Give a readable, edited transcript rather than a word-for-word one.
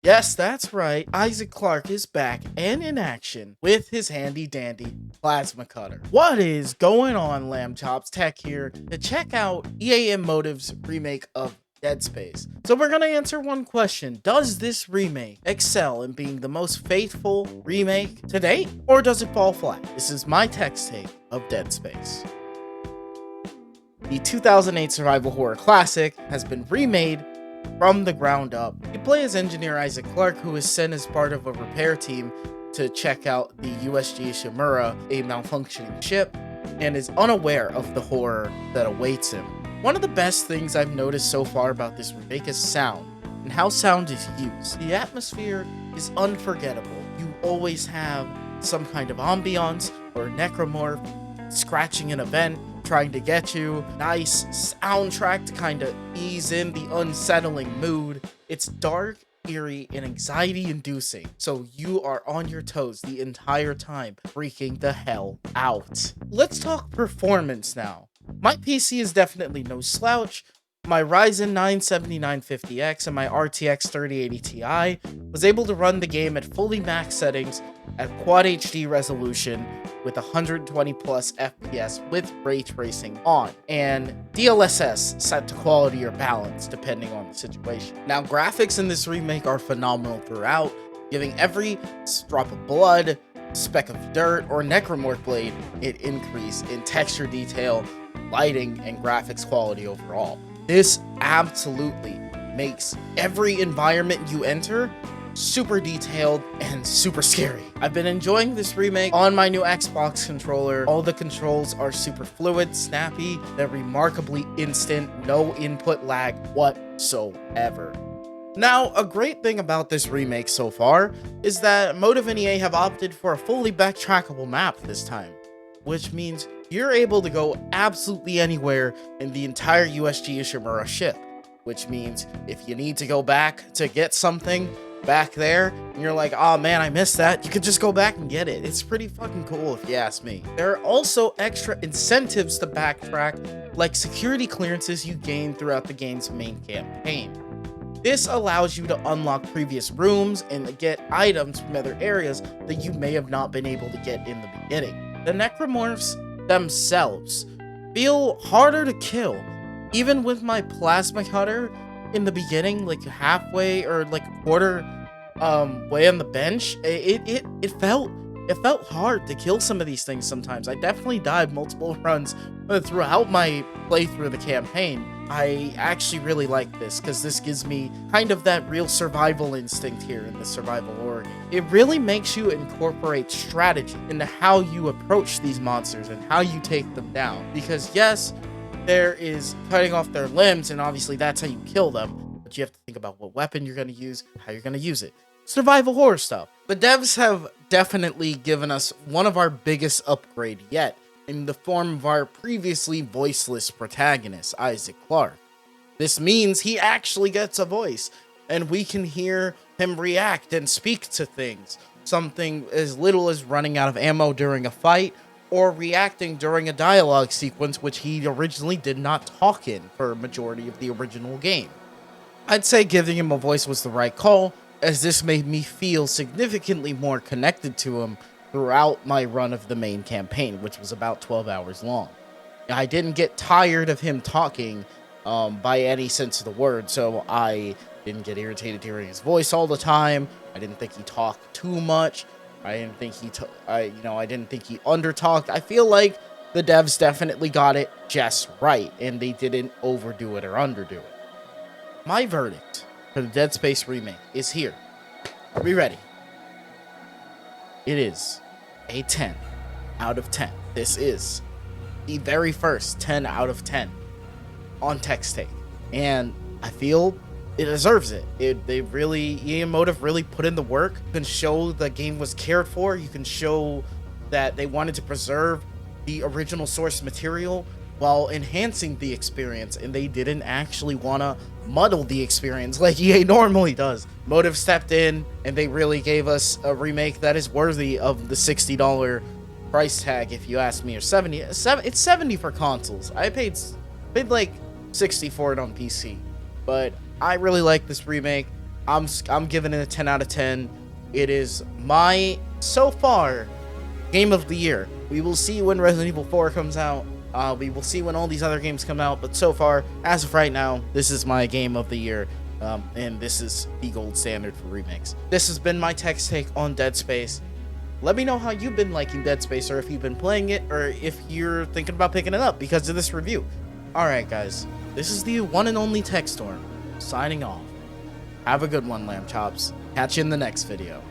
Yes, that's right. Isaac Clarke is back and in action with his handy dandy plasma cutter. What is going on, Lamb Chops? Tech here to check out EA Motive's remake of Dead Space. So we're gonna answer one question. Does this remake excel in being the most faithful remake to date, or does it fall flat? This is my text take of Dead Space. The 2008 survival horror classic has been remade from the ground up. You play as engineer Isaac Clarke, who is sent as part of a repair team to check out the USG Ishimura, a malfunctioning ship, and is unaware of the horror that awaits him. One of the best things I've noticed so far about this remake is sound, and how sound is used. The atmosphere is unforgettable. You always have some kind of ambiance or necromorph scratching an event, trying to get you. Nice soundtrack to kind of ease in the unsettling mood. It's dark, eerie, and anxiety-inducing, so you are on your toes the entire time, freaking the hell out. Let's talk performance now. My PC is definitely no slouch. My Ryzen 7950X and my RTX 3080 Ti was able to run the game at fully max settings at Quad HD resolution with 120 plus FPS with ray tracing on, and DLSS set to quality or balance depending on the situation. Now, graphics in this remake are phenomenal throughout, giving every drop of blood, speck of dirt, or necromorph blade an increase in texture detail, lighting, and graphics quality overall. This absolutely makes every environment you enter super detailed and super scary. I've been enjoying this remake on my new Xbox controller. All the controls are super fluid, snappy, they're remarkably instant, no input lag whatsoever. Now, a great thing about this remake so far is that Motive and EA have opted for a fully backtrackable map this time, which means you're able to go absolutely anywhere in the entire USG Ishimura ship, which means if you need to go back to get something back there, and you're like, oh man, I missed that, you could just go back and get it. It's pretty fucking cool if you ask me. There are also extra incentives to backtrack, like security clearances you gain throughout the game's main campaign. This allows you to unlock previous rooms and get items from other areas that you may have not been able to get in the beginning. The necromorphs themselves feel harder to kill. Even with my plasma cutter in the beginning, like halfway or like a quarter way on the bench, it felt hard to kill some of these things sometimes. I definitely died multiple runs throughout my playthrough of the campaign. I actually really like this because this gives me kind of that real survival instinct here in the survival horror game. It really makes you incorporate strategy into how you approach these monsters and how you take them down. Because yes, there is cutting off their limbs, and obviously that's how you kill them, but you have to think about what weapon you're going to use, how you're going to use it. Survival horror stuff. The devs have definitely given us one of our biggest upgrade yet, in the form of our previously voiceless protagonist, Isaac Clarke. This means he actually gets a voice, and we can hear him react and speak to things. Something as little as running out of ammo during a fight, or reacting during a dialogue sequence which he originally did not talk in for a majority of the original game. I'd say giving him a voice was the right call, as this made me feel significantly more connected to him throughout my run of the main campaign, which was about 12 hours long. I didn't get tired of him talking by any sense of the word, so I didn't get irritated hearing his voice all the time. I didn't think he talked too much. I didn't think I didn't think he undertalked. I feel like the devs definitely got it just right, and they didn't overdo it or underdo it. My verdict for the Dead Space remake is here. Are we ready? It is a 10 out of 10. This is the very first 10 out of 10 on Text Take, and I feel it deserves it. EA Motive really put in the work. You can show the game was cared for. You can show that they wanted to preserve the original source material while enhancing the experience, and they didn't actually want to muddle the experience like EA normally does. Motive stepped in, and they really gave us a remake that is worthy of the $60 price tag, if you ask me, or $70. It's $70 for consoles. I paid like $60 for it on PC, but I really like this remake. I'm giving it a 10 out of 10. It is my, so far, game of the year. We will see when Resident Evil 4 comes out. We will see when all these other games come out. But so far, as of right now, this is my game of the year. And this is the gold standard for remakes. This has been my text take on Dead Space. Let me know how you've been liking Dead Space, or if you've been playing it, or if you're thinking about picking it up because of this review. Alright guys, this is the one and only Tech Storm, signing off. Have a good one, Lamb Chops. Catch you in the next video.